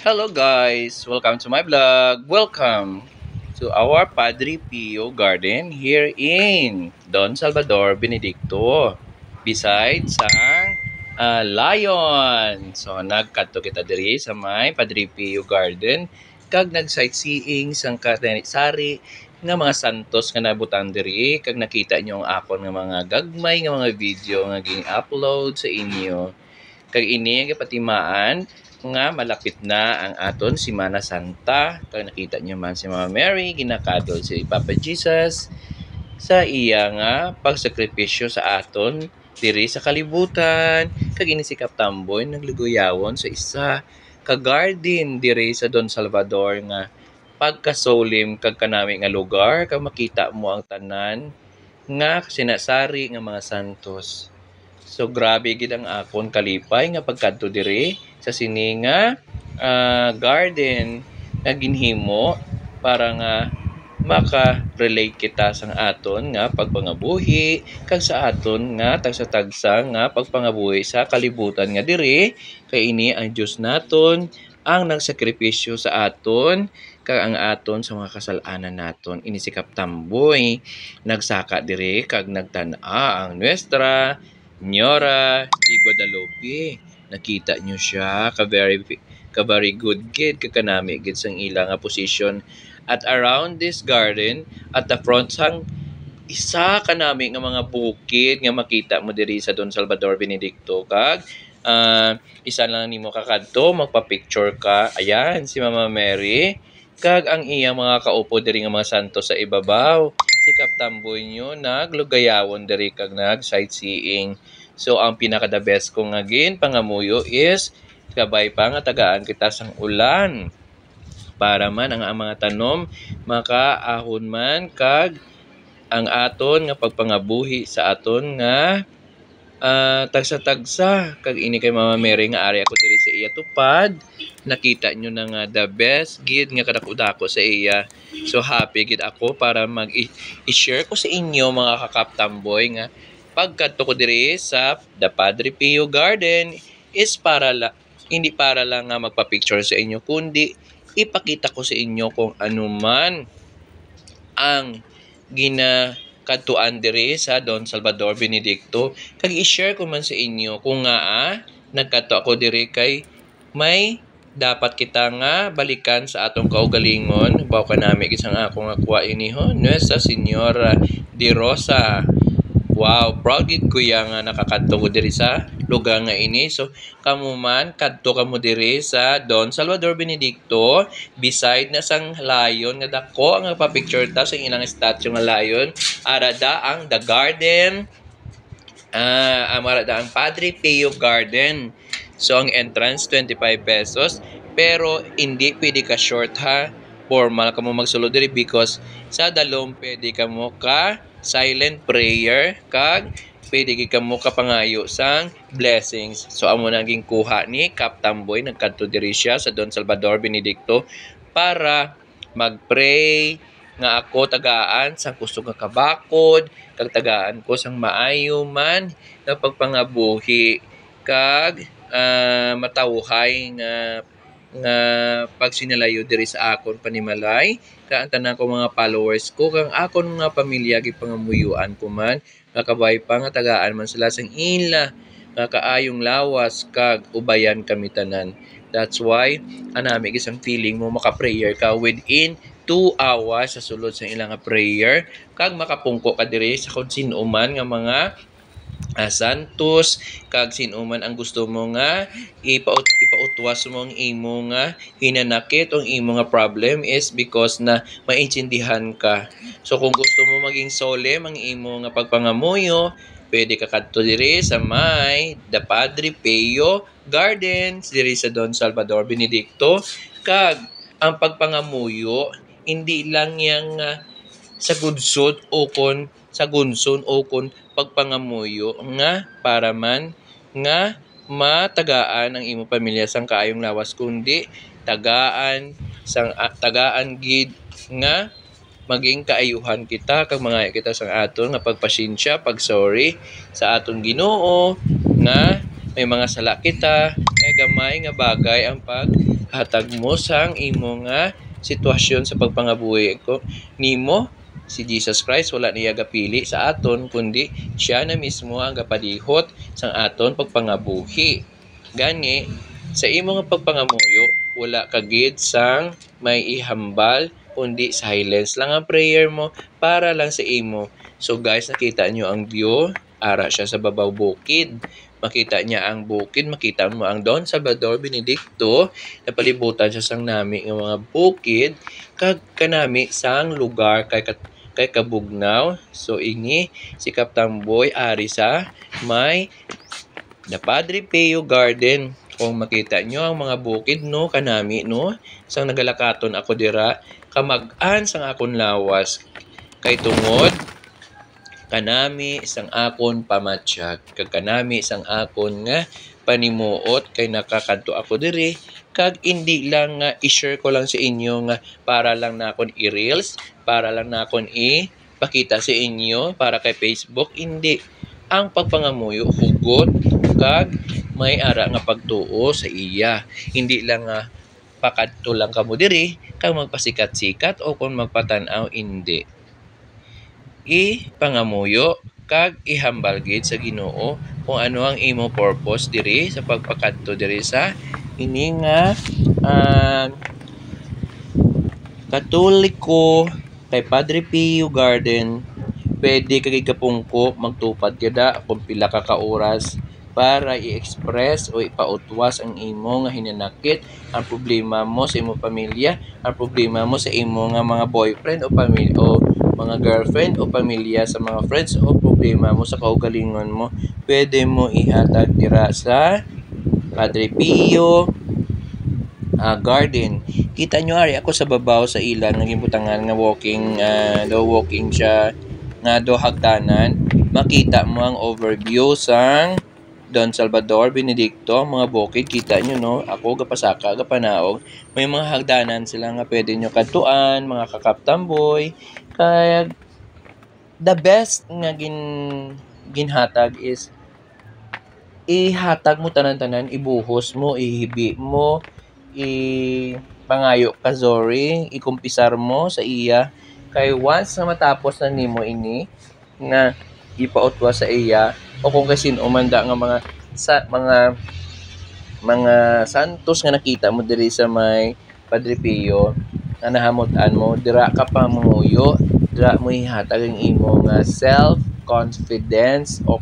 Hello guys, welcome to my vlog. Welcome to our Padre Pio Garden here in Don Salvador, Benedicto. Besides sang Lion. So nagkadto kita diri sa may Padre Pio Garden kag nag-sightseeing sang sari nga mga santos nga nabutang diri kag nakita niyo ang akon nga mga gagmay nga mga video nga ging-upload sa inyo. Kag ini nga patimaan nga malapit na ang aton Semana Santa. Kag nakita niyo man si Mama Mary ginakadol si Papa Jesus sa iya nga pagsakripisyo sa aton diri sa kalibutan. Kag ini si Tamboy nagliguyawon sa isa ka garden diri sa Don Salvador nga pagkasolim kag kanami nga lugar kag makita mo ang tanan nga sinasari nga mga santos. So grabe gid ang akon kalipay nga pagkadto diri sa sini nga garden nga ginhimo para nga maka-relate kita sa aton nga pagpangabuhi kag sa aton nga tagsa-tagsa nga pagpangabuhi sa kalibutan nga diri kay ini ang Dios naton ang nagsakripisyo sa aton kag ang aton sa mga kasalanan naton. Ini si Tamboy nagsaka diri kag nagtan-a ang Nuestra Señora de Guadalupe. Nakita nyo siya ka very good gid ka kanami gid sang ila nga position at around this garden at the front sang isa kanami nga mga bukid nga makita mo diri sa Don Salvador Benedicto kag isa lang nimo kakadto magpa-picture ka. Ayan si Mama Mary kag ang iya mga kaupo diri nga mga santo sa ibabaw. Si Tamboy nyo naglugayawon diri kag nag sightseeing. So ang pinaka the best ko nga gin pangamuyo is kabay pa nga tagaan kita sang ulan para man ang mga tanom makaahon man kag ang aton nga pagpangabuhi sa aton nga tagsa-tagsa kag ini kay Mama Mary nga ari ako diri sa iya tupad. Nakita nyo na nga the best gid nga kadako-dako sa iya. So happy gid ako para mag-i-share ko sa inyo mga kakaptamboy nga pagkadto ko diri sa The Padre Pio Garden is hindi para lang nga magpa-picture sa inyo kundi ipakita ko sa inyo kung ano man ang ginakadtuan diri sa Don Salvador Benedicto kag i-share ko man sa inyo kung nga nagkadto ako diri kay may dapat kita nga balikan sa atong kaugalingon. Baw kanami isang ako nga kuha ini Nuestra Señora de Rosa. Wow, proud gid kuya nga nakakadto ko diri sa lugar nga ini. So kamo man kadto kamo diri sa Don Salvador Benedicto beside na sang lion nga dako nga pa-picture ta sa ilang statue nga lion arada ang the garden arada ang Padre Pio Garden. So ang entrance 25 pesos pero hindi pwede ka short ha. Formal ka mo magsulod diri because sa dalom pwede ka mo ka silent prayer kag pwede ka mo kapangayo sang blessings. So amo naging kuha ni Tamboy nagkadto diri siya sa Don Salvador Benedicto para magpray nga ako tagaan sang gusto nga kabakod kag tagaan ko sang maayo man nga pagpangabuhi kag matawhay nga pagsinalayo diri sa akon panimalay kag ang tanan ko mga followers ko kang akon mga pamilya gi pangamuyuan ko man kakabay pa nga tagaan man sila sang ila nga kaayong lawas kag ubayan kami tanan. That's why anami isang feeling mo maka-prayer ka within 2 hours sa sulod sa ilang prayer kag makapungko ka diri sa kung sino man nga mga santos kag sinuman ang gusto mo nga ipautwas mo ang imo nga hinanakit o imo nga problem is because na maintindihan ka. So kung gusto mo maging solemn ang imo nga pagpangamuyo, pwede ka kadto diri sa may The Padre Pio Gardens diri sa Don Salvador Benedicto kag ang pagpangamuyo hindi lang yang sa gunsod o kon sa gunson o kon pagpangamuyo nga para man nga matagaan ang imo pamilya sang kaayong lawas kundi tagaan gid nga maging kaayuhan kita kag mga kita sang aton nga pagpasensya pag-sorry sa aton Ginoo nga may mga sala kita kay gamay nga bagay ang hatag mo sang imo nga sitwasyon sa pagpangabuhi ko nimo. Si Jesus Christ wala niya gapili sa aton kundi siya na mismo ang gapadihot sang aton pagpangabuhi. Gani sa imo nga pagpangamuyo wala ka gid sang may ihambal kundi silence lang ang prayer mo para lang sa imo. So guys, nakita nyo ang view, ara siya sa babaw bukid. Makita niya ang bukid, makita mo ang Don Salvador Benedicto, napalibutan siya sang nami ng mga bukid, kag kanami sang lugar kay Kabugnaw. So ini si Captain Boy ari sa may The Padre Pio Garden. Kung makita nyo ang mga bukid no kanami no, sang nagalakaton ako dira, kamag-an sang akon lawas kay tungod kanami isang akon pamatsyag kag kanami isang akon nga panimuot kay nakakadto ako diri kag hindi lang nga i-share ko lang sa inyo nga para lang na akon i-reels, para lang na akon ipakita sa inyo para kay Facebook. Hindi, ang pagpangamuyo hugot kag may ara nga pagtuo sa iya. Hindi lang nga pakadto lang kamo diri kag magpasikat-sikat o kung magpatan-aw, hindi. Pangamuyo kag ihambal gid sa Ginoo kung ano ang imo purpose diri sa pagpakadto diri sa ini nga Katoliko kay Padre Pio Garden. Pwede kay kapungko magtupad kada kung pila ka oras para i-express o ipautwas ang imo nga hinanakit, ang problema mo sa imo pamilya, ang problema mo sa imo nga mga boyfriend o pamilya o mga girlfriend o pamilya, sa mga friends o problema mo sa kaugalingon mo. Pwede mo ihatag dira sa Padre Pio Garden. Kita nyo ari ako sa babaw sa ilan naging butangan nga walking siya nga do hagdanan. Makita mo ang overview sang Don Salvador Benedicto, mga bukid, kita nyo no, ako gapasaka, gapanaog, may mga hagdanan sila nga pwede nyo katuan, mga kakaptamboy, kaya the best nga ginhatag is ihatag mo tanan-tanan, ibuhos mo, ihibi mo, pangayo ka sorry, ikumpisar mo sa iya, kay once na matapos na nimo ini nga ipautwa sa iya o kung kasi umanda nga mga santos nga nakita mo diri sa may Padre Pio nga nahamutan mo, dira ka pa manguyo, dira mo ihatag ang imo nga self-confidence o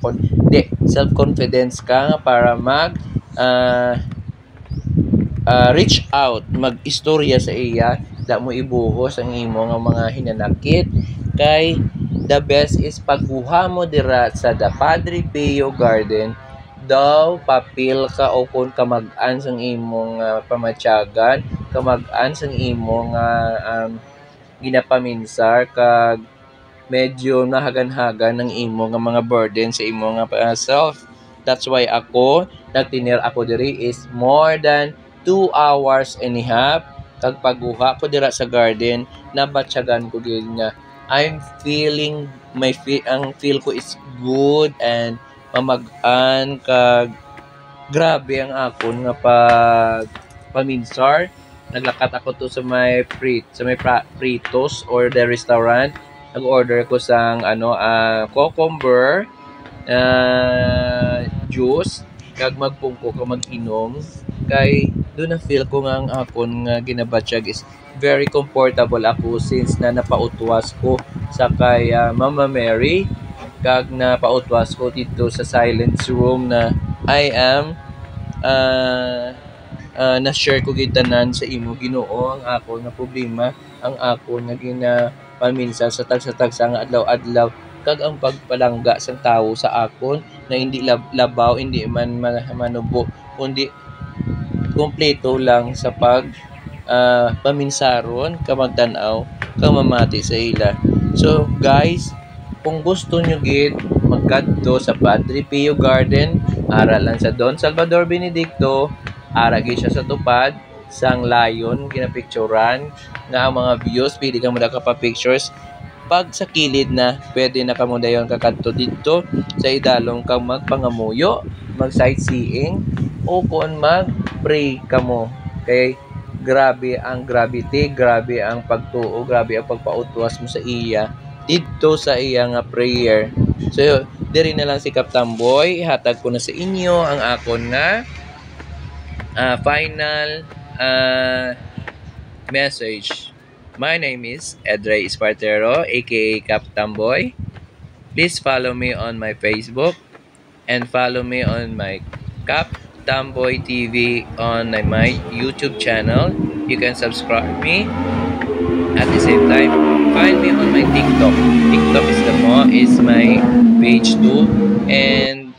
self-confidence ka nga para reach out, mag-istorya sa iya, da mo ibuhos ang imo nga mga hinanakit. Kay the best is pagbuha mo dira sa The Padre Pio Garden, daw papil ka o kung kamag-an sang imong pamatyagan, kamag-an sang imong ginapaminsar kag medyo nahagan-hagan ng imo nga mga burden sa imo nga self. That's why ako nagtinir ako diri is more than 2 hours and a half kag pagguha ko dira sa garden, nabatyagan ko gid nga I'm feeling ang feel ko is good and mamag-an kag grabe ang akon nga paminsar. Naglakat ako to sa may Fritos or the restaurant. Nag-order ko sang cucumber juice kag magpungko ka mag-inom kay doon na feel ko nga ang akon nga ginabatsyag is very comfortable ako since na napautwas ko sa kay Mama Mary kag napautwas ko dito sa silence room na I am na-share ko gitanan sa imo Ginoo ang ako nga problema, ang ako nga ginapaminsan sa tagsa-tagsa nga adlaw-adlaw kag ang pagpalangga sang tawo sa akon na hindi labaw, hindi man manubo kundi kompleto lang sa paminsaron kamagtanaw kamamati sa ila. So guys, kung gusto nyo gid magkadto sa Padre Pio Garden, ara lang sa Don Salvador Benedicto, ara gid siya sa tupad sang layon ginapicturan nga ang mga views pili ka mo ka pa pictures. Pag sa kilid na pwede na kamo dayon kakadto dito sa idalong kang magpangamuyo, mag sightseeing o kung mag-pray kamo. Okay? grabe ang gravity, grabe ang pagtuo, grabe ang pagpautwas mo sa iya dito sa iya nga prayer. So diri na lang si Captain Boy, hatag ko na sa inyo ang akon nga final message. My name is Edray Espartero, aka Captain Boy. Please follow me on my Facebook and follow me on my Cap Tamboy TV on my YouTube channel. You can subscribe me. At the same time, find me on my TikTok. TikTok is my page too, and